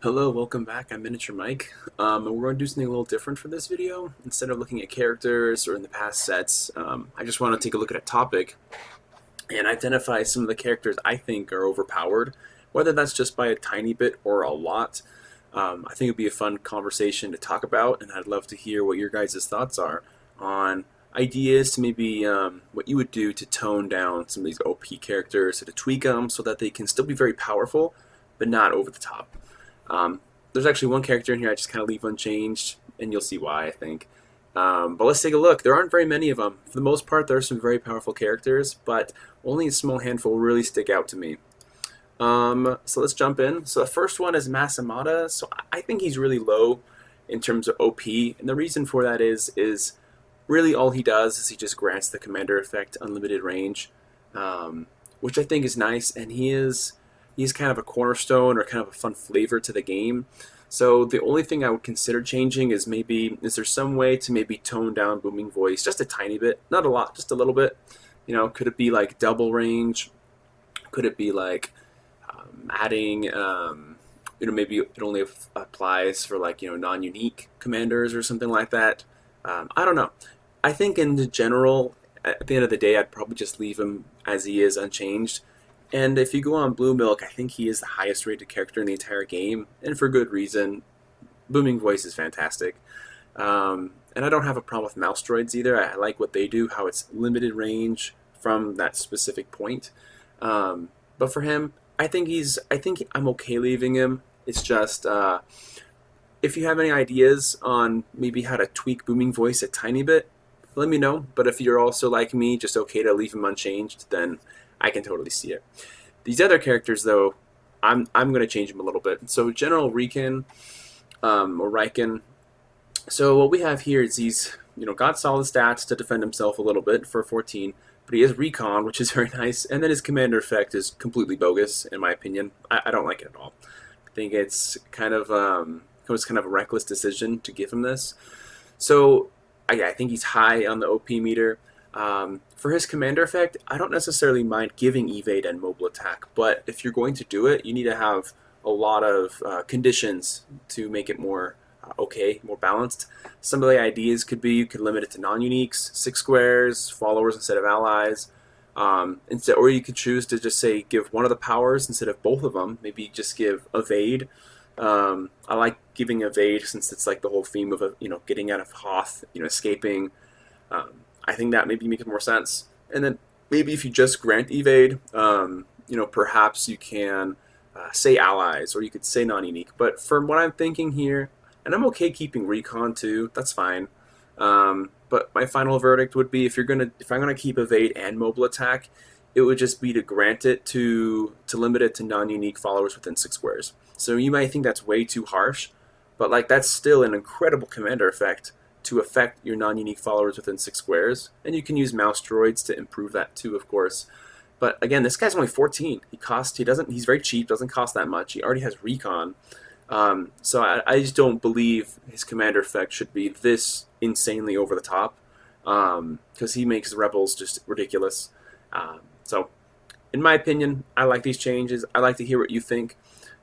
Hello, welcome back. I'm Miniature Mike, and we're going to do something a little different for this video. Instead of looking at characters or in the past sets, I just want to take a look at a topic and identify some of the characters I think are overpowered, whether that's just by a tiny bit or a lot. I think it'd be a fun conversation to talk about, and I'd love to hear what your guys' thoughts are on ideas to maybe what you would do to tone down some of these OP characters, or to tweak them so that they can still be very powerful, but not over the top. There's actually one character in here I just kind of leave unchanged, and you'll see why, I think. But let's take a look. There aren't very many of them. For the most part, there are some very powerful characters, but only a small handful really stick out to me. So let's jump in. So the first one is Masamada. So I think he's really low in terms of OP, and the reason for that is really all he does is he just grants the commander effect unlimited range, which I think is nice, and he's kind of a cornerstone or kind of a fun flavor to the game. So the only thing I would consider changing is is there some way to maybe tone down booming voice just a tiny bit, not a lot, just a little bit. Could it be like double range? Could it be like adding, maybe it only applies for like, non-unique commanders or something like that. I don't know. I think in the general, at the end of the day, I'd probably just leave him as he is, unchanged. And if you go on Blue Milk, I think he is the highest rated character in the entire game, and for good reason. Booming voice is fantastic. And I don't have a problem with mouse droids either. I like what they do, how it's limited range from that specific point. But for him, I think I'm okay leaving him. It's just, if you have any ideas on maybe how to tweak booming voice a tiny bit, let me know. But if you're also like me, just okay to leave him unchanged, then I can totally see it. These other characters, though, I'm going to change them a little bit. So General Riken, or Riken. So what we have here is he's got solid stats to defend himself a little bit for 14, but he has recon, which is very nice, and then his commander effect is completely bogus in my opinion. I don't like it at all. I think it's it was kind of a reckless decision to give him this. So I think he's high on the OP meter. For his commander effect, I don't necessarily mind giving evade and mobile attack, but if you're going to do it, you need to have a lot of conditions to make it more more balanced. Some of the ideas could be you could limit it to non-uniques, 6 squares, followers instead of allies, or you could choose to just say give one of the powers instead of both of them. Maybe just give evade. I like giving evade since it's like the whole theme of getting out of Hoth, escaping. I think that maybe makes more sense. And then maybe if you just grant evade, perhaps you can say allies, or you could say non-unique. But from what I'm thinking here, and I'm okay keeping recon too, that's fine. But my final verdict would be if I'm gonna keep evade and mobile attack, it would just be to grant it to limit it to non-unique followers within 6 squares. So you might think that's way too harsh, but like that's still an incredible commander effect to affect your non-unique followers within 6 squares, and you can use mouse droids to improve that too, of course. But again, this guy's only 14. He's very cheap, doesn't cost that much. He already has recon. So I just don't believe his commander effect should be this insanely over the top, because he makes rebels just ridiculous. So in my opinion, I like these changes. I like to hear what you think.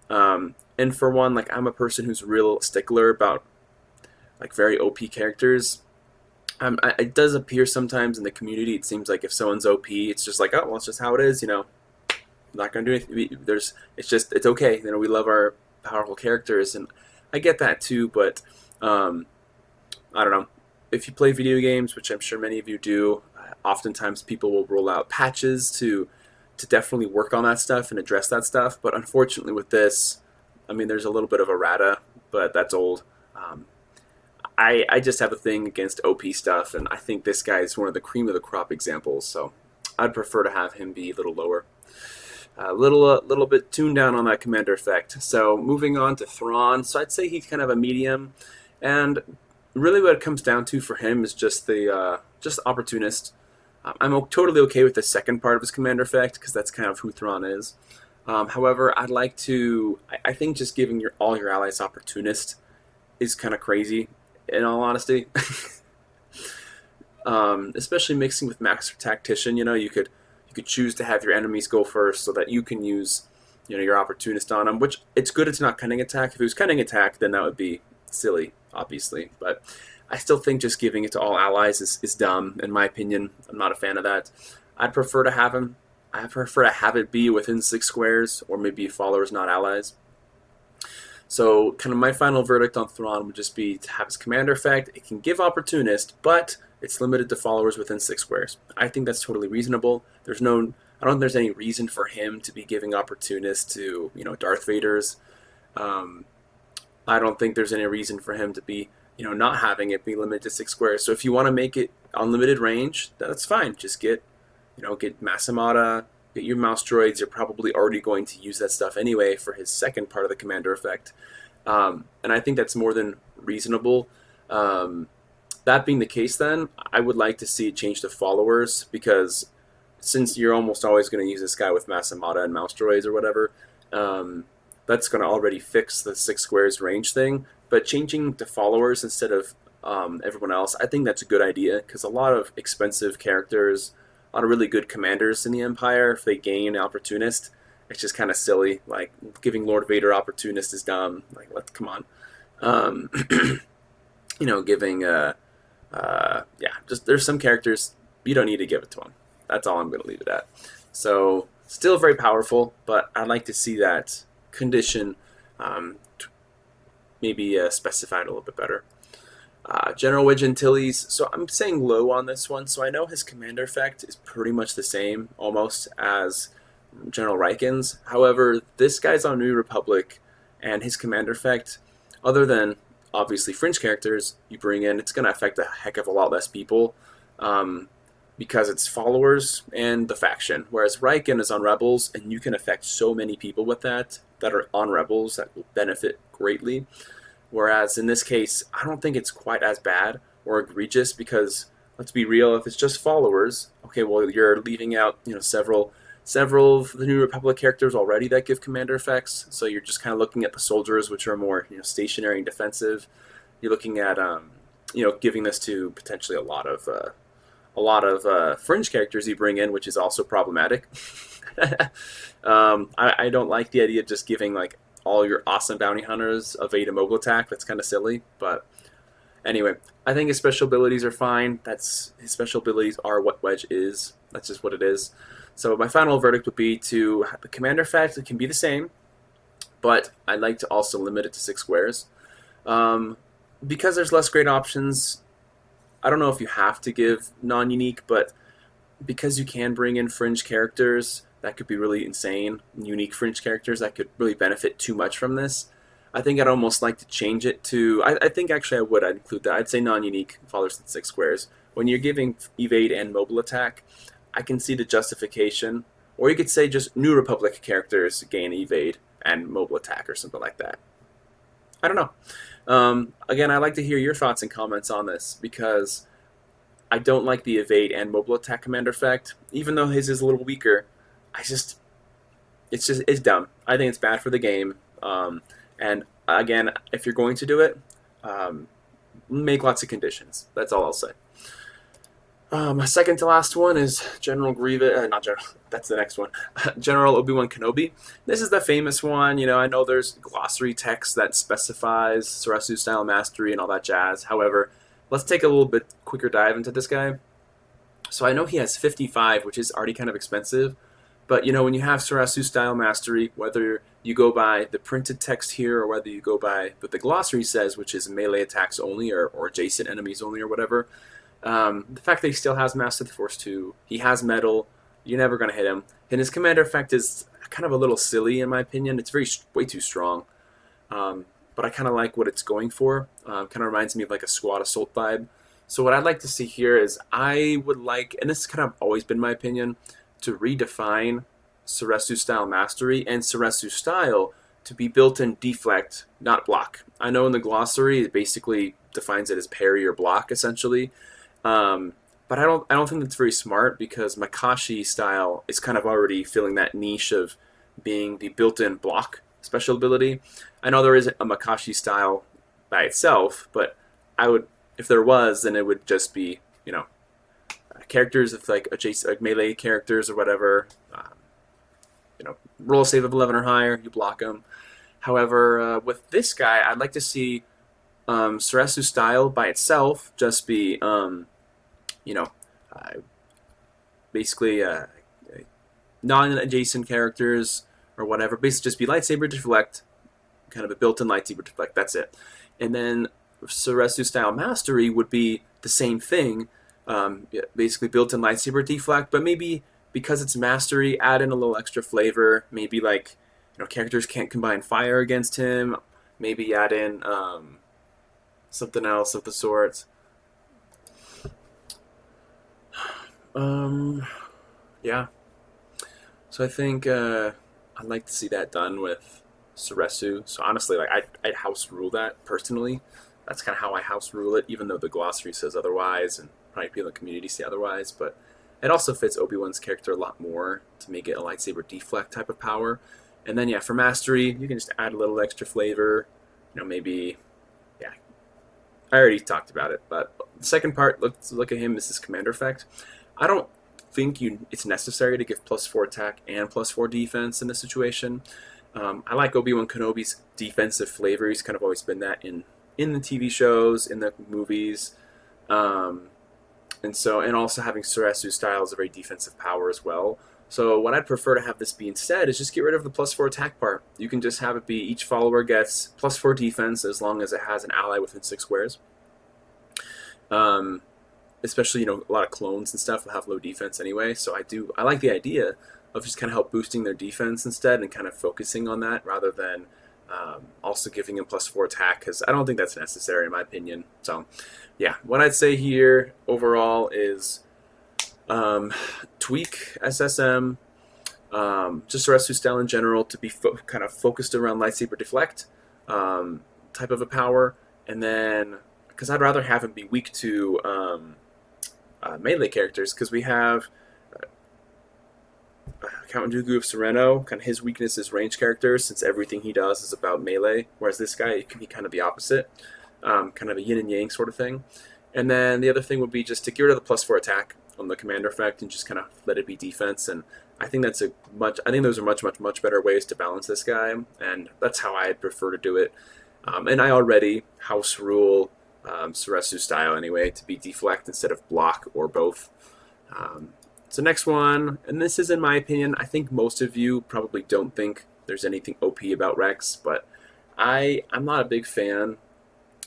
And for one, like I'm a person who's a real stickler about like very OP characters. It does appear sometimes in the community. It seems like if someone's OP, it's just like, oh, well, it's just how it is. I'm not gonna do anything. It's okay. We love our powerful characters, and I get that too. But I don't know. If you play video games, which I'm sure many of you do, oftentimes people will roll out patches to definitely work on that stuff and address that stuff. But unfortunately, with this, there's a little bit of errata, but that's old. I just have a thing against OP stuff, and I think this guy is one of the cream of the crop examples, so I'd prefer to have him be a little lower. A little bit tuned down on that commander effect. So moving on to Thrawn, so I'd say he's kind of a medium, and really what it comes down to for him is just just opportunist. I'm totally okay with the second part of his commander effect, because that's kind of who Thrawn is. However, I think just giving all your allies opportunist is kind of crazy, in all honesty. Especially mixing with Master Tactician, you could choose to have your enemies go first so that you can use, your opportunist on him, which it's good it's not cunning attack. If it was cunning attack, then that would be silly, obviously. But I still think just giving it to all allies is dumb, in my opinion. I'm not a fan of that. I'd prefer to have him. I prefer to have it be within 6 squares, or maybe followers, not allies. So kind of my final verdict on Thrawn would just be to have his commander effect. It can give opportunist, but it's limited to followers within 6 squares. I think that's totally reasonable. I don't think there's any reason for him to be giving opportunist to, Darth Vader's. I don't think there's any reason for him to be, not having it be limited to 6 squares. So if you want to make it unlimited range, that's fine. Just get Massamada, get your mouse droids. You're probably already going to use that stuff anyway for his second part of the commander effect. And I think that's more than reasonable. That being the case, then, I would like to see it change to followers, because since you're almost always going to use this guy with Massamada and mouse droids or whatever, that's going to already fix the 6 squares range thing. But changing to followers instead of everyone else, I think that's a good idea, because a lot of expensive characters, a lot of really good commanders in the Empire, if they gain Opportunist, it's just kind of silly. Like, giving Lord Vader Opportunist is dumb. Like, come on. Giving, just there's some characters you don't need to give it to them. That's all I'm going to leave it at. So, still very powerful, but I'd like to see that condition maybe specified a little bit better. General Wedge Antilles, so I'm saying low on this one. So I know his commander effect is pretty much the same, almost, as General Riken's. However, this guy's on New Republic, and his commander effect, other than obviously fringe characters you bring in, it's going to affect a heck of a lot less people, because it's followers and the faction. Whereas Riken is on Rebels, and you can affect so many people with that are on Rebels that will benefit greatly. Whereas in this case, I don't think it's quite as bad or egregious, because let's be real, if it's just followers, okay, well, you're leaving out several of the New Republic characters already that give commander effects. So you're just kind of looking at the soldiers, which are more stationary and defensive. You're looking at giving this to potentially a lot of fringe characters you bring in, which is also problematic. I don't like the idea of just giving all your awesome bounty hunters evade a mobile attack. That's kind of silly, but anyway, I think his special abilities are fine. His special abilities are what Wedge is. That's just what it is. So my final verdict would be to have the commander effect. It can be the same, but I'd like to also limit it to 6 squares. Because there's less great options, I don't know if you have to give non-unique, but because you can bring in fringe characters that could be really insane, unique fringe characters that could really benefit too much from this, I think I'd almost like to change it to, I think actually I'd include that. I'd say non-unique followers than 6 squares. When you're giving evade and mobile attack, I can see the justification. Or you could say just New Republic characters gain evade and mobile attack or something like that. I don't know. Again, I'd like to hear your thoughts and comments on this, because I don't like the evade and mobile attack commander effect. Even though his is a little weaker, it's dumb. I think it's bad for the game. And again, if you're going to do it, make lots of conditions. That's all I'll say. My second to last one is General Grievous. Not General. That's the next one. General Obi-Wan Kenobi. This is the famous one. I know there's glossary text that specifies Sarasu style mastery and all that jazz. However, let's take a little bit quicker dive into this guy. So I know he has 55, which is already kind of expensive. But, when you have Sarasu style mastery, whether you go by the printed text here or whether you go by what the glossary says, which is melee attacks only or adjacent enemies only or whatever, the fact that he still has Master of the Force 2, he has metal, you're never going to hit him. And his commander effect is kind of a little silly in my opinion. It's way too strong. But I kind of like what it's going for. Kind of reminds me of like a squad assault vibe. So what I'd like to see here is I would like, and this has kind of always been my opinion, to redefine Sarasu style mastery and Sarasu style to be built-in deflect, not block. I know in the glossary it basically defines it as parry or block essentially, but I don't think that's very smart, because Makashi style is kind of already filling that niche of being the built-in block special ability. I know there isn't a Makashi style by itself, but if there was, then it would just be characters with adjacent melee characters or whatever. roll a save of 11 or higher, you block him. However, with this guy, I'd like to see Suresu's style by itself just be, you know, uh, basically non-adjacent characters or whatever. Basically, just be lightsaber deflect, kind of a built-in lightsaber deflect. That's it. And then Suresu style mastery would be the same thing, basically built-in lightsaber deflect, but maybe because it's mastery, add in a little extra flavor. Maybe like characters can't combine fire against him. Maybe add in something else of the sort. Yeah. So I think I'd like to see that done with Suresu. So honestly, like I'd house rule that personally. That's kind of how I house rule it, even though the glossary says otherwise, and probably people in the community say otherwise. But it also fits Obi-Wan's character a lot more to make it a lightsaber deflect type of power. And then yeah, for mastery, you can just add a little extra flavor. Maybe, yeah. I already talked about it, but the second part, look at him as his commander effect. I don't think it's necessary to give +4 attack and +4 defense in this situation. I like Obi-Wan Kenobi's defensive flavor. He's kind of always been that in the TV shows, in the movies, and also having Suresu's style is a very defensive power as well. So what I'd prefer to have this be instead is just get rid of the +4 attack part. You can just have it be each follower gets +4 defense as long as it has an ally within 6 squares. Especially, a lot of clones and stuff will have low defense anyway. So I like the idea of just kind of help boosting their defense instead and kind of focusing on that rather than also giving them +4 attack, because I don't think that's necessary in my opinion. So yeah, what I'd say here overall is tweak SSM, just Suresu style in general to be kind of focused around lightsaber deflect type of a power, and then because I'd rather have him be weak to melee characters, because we have Count Dooku of Sereno, kind of his weakness is range characters, since everything he does is about melee, whereas this guy, it can be kind of the opposite, kind of a yin and yang sort of thing. And then the other thing would be just to get rid of the +4 attack on the commander effect and just kind of let it be defense. And I think those are much better ways to balance this guy, and that's how I'd prefer to do it. And I already house rule Suresu style anyway to be deflect instead of block or both. So next one, and this is in my opinion, I think most of you probably don't think there's anything OP about Rex, but I'm not a big fan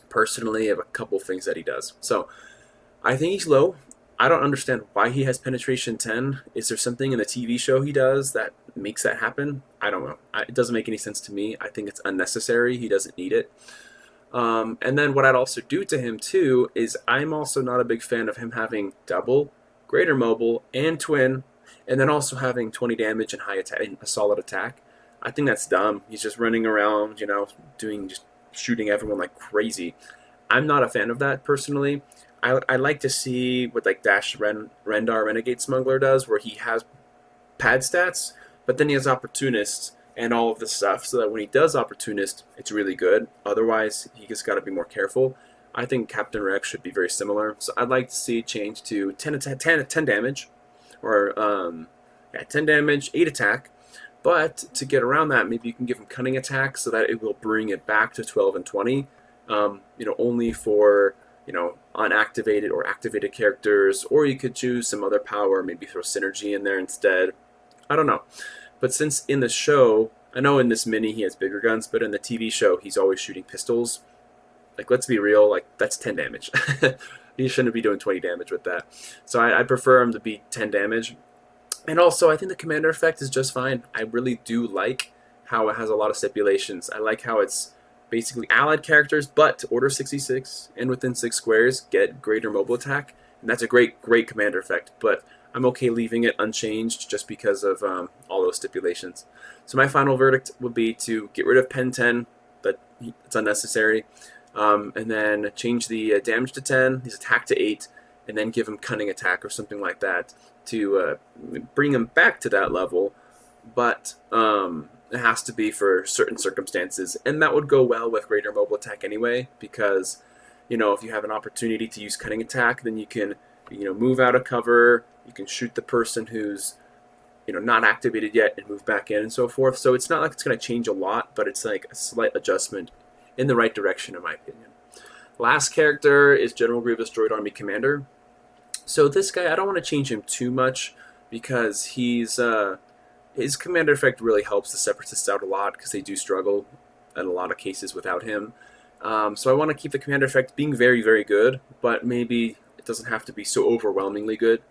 personally of a couple things that he does. So I think he's low. I don't understand why he has penetration 10. Is there something in the TV show he does that makes that happen? I don't know. It doesn't make any sense to me. I think it's unnecessary. He doesn't need it. And then what I'd also do to him too is I'm also not a big fan of him having double, greater mobile, and twin, and then also having 20 damage and high attack and a solid attack. I think that's dumb. He's just running around, just shooting everyone like crazy. I'm not a fan of that personally. I like to see what like Dash Rendar Renegade Smuggler does, where he has pad stats, but then he has Opportunist and all of this stuff, so that when he does Opportunist, it's really good. Otherwise, he just got to be more careful. I think Captain Rex should be very similar. So I'd like to see it change to 10 damage, or 10 damage, 8 attack. But to get around that, maybe you can give him Cunning Attack so that it will bring it back to 12 and 20. Only for unactivated or activated characters, or you could choose some other power, maybe throw Synergy in there instead. I don't know. But since in the show, I know in this mini he has bigger guns, but in the TV show he's always shooting pistols. Like, let's be real, like, that's 10 damage. He shouldn't be doing 20 damage with that. So I prefer him to be 10 damage. And also, I think the commander effect is just fine. I really do like how it has a lot of stipulations. I like how it's basically allied characters, but Order 66 and within 6 squares get greater mobile attack. And that's a great commander effect. But I'm okay leaving it unchanged just because of all those stipulations. So my final verdict would be to get rid of Pen 10. It's unnecessary. And then change the damage to 10, his attack to 8, and then give him Cunning Attack or something like that to bring him back to that level. But it has to be for certain circumstances, and that would go well with greater mobile attack anyway, because if you have an opportunity to use Cunning Attack, then you can move out of cover, you can shoot the person who's not activated yet and move back in and so forth. So it's not like it's going to change a lot, but it's like a slight adjustment in the right direction, in my opinion. Last character is General Grievous Droid Army Commander. So this guy, I don't want to change him too much because his commander effect really helps the Separatists out a lot because they do struggle in a lot of cases without him. So I want to keep the commander effect being very, very good, but maybe it doesn't have to be so overwhelmingly good.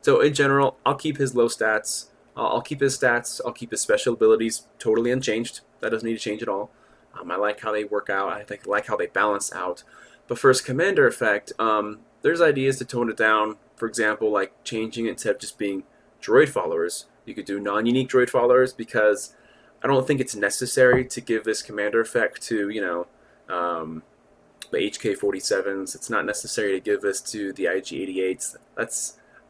So in general, I'll keep his low stats. I'll keep his stats. I'll keep his special abilities totally unchanged. That doesn't need to change at all. I like how they work out. I like how they balance out. But for his commander effect, there's ideas to tone it down. For example, like changing it instead of just being droid followers. You could do non-unique droid followers because I don't think it's necessary to give this commander effect to, the HK-47s. It's not necessary to give this to the IG-88s.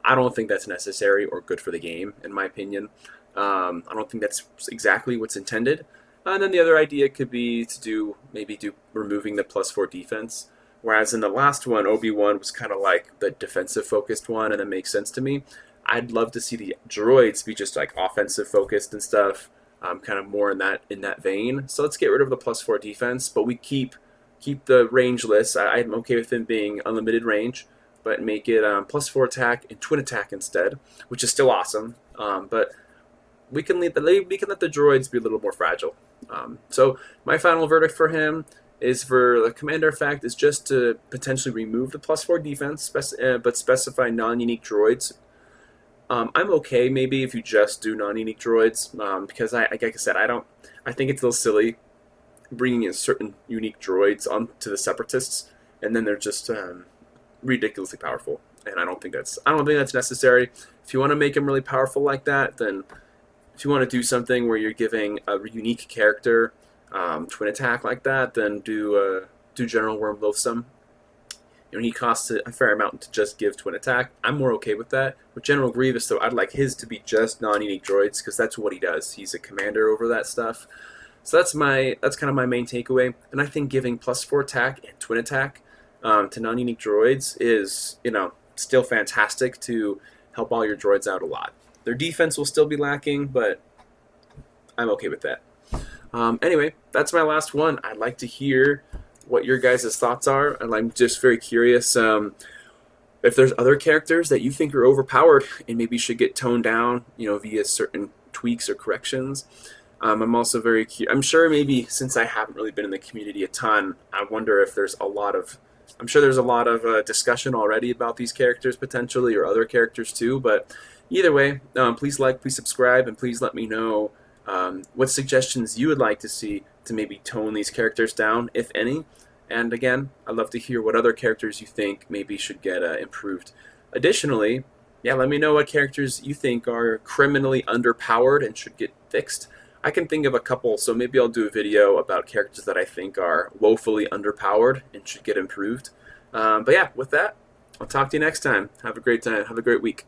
I don't think that's necessary or good for the game, in my opinion. I don't think that's exactly what's intended. And then the other idea could be to maybe removing the +4 defense. Whereas in the last one, Obi-Wan was kind of like the defensive-focused one, and that makes sense to me. I'd love to see the droids be just like offensive-focused and stuff, kind of more in that vein. So let's get rid of the +4 defense, but we keep the rangeless. I'm okay with them being unlimited range, but make it +4 attack and twin attack instead, which is still awesome. But we can let the droids be a little more fragile. So my final verdict for him is for the commander effect is just to potentially remove the +4 defense, but specify non-unique droids. I'm okay maybe if you just do non-unique droids, because like I said, I think it's a little silly bringing in certain unique droids onto the Separatists, and then they're just ridiculously powerful, and I don't think that's necessary. If you want to make them really powerful like that, then if you want to do something where you're giving a unique character twin attack like that, then do General Worm Loathsome. He costs a fair amount to just give twin attack. I'm more okay with that. With General Grievous, though, I'd like his to be just non-unique droids because that's what he does. He's a commander over that stuff. So that's kind of my main takeaway. And I think giving +4 attack and twin attack to non-unique droids is still fantastic to help all your droids out a lot. Their defense will still be lacking, but I'm okay with that. Anyway, that's my last one. I'd like to hear what your guys' thoughts are, and I'm just very curious if there's other characters that you think are overpowered and maybe should get toned down, via certain tweaks or corrections. I'm also very I'm sure maybe since I haven't really been in the community a ton, I wonder if I'm sure there's a lot of discussion already about these characters potentially, or other characters too, but either way, please please subscribe, and please let me know what suggestions you would like to see to maybe tone these characters down, if any. And again, I'd love to hear what other characters you think maybe should get improved. Additionally, let me know what characters you think are criminally underpowered and should get fixed. I can think of a couple, so maybe I'll do a video about characters that I think are woefully underpowered and should get improved. But yeah, with that, I'll talk to you next time. Have a great time. Have a great week.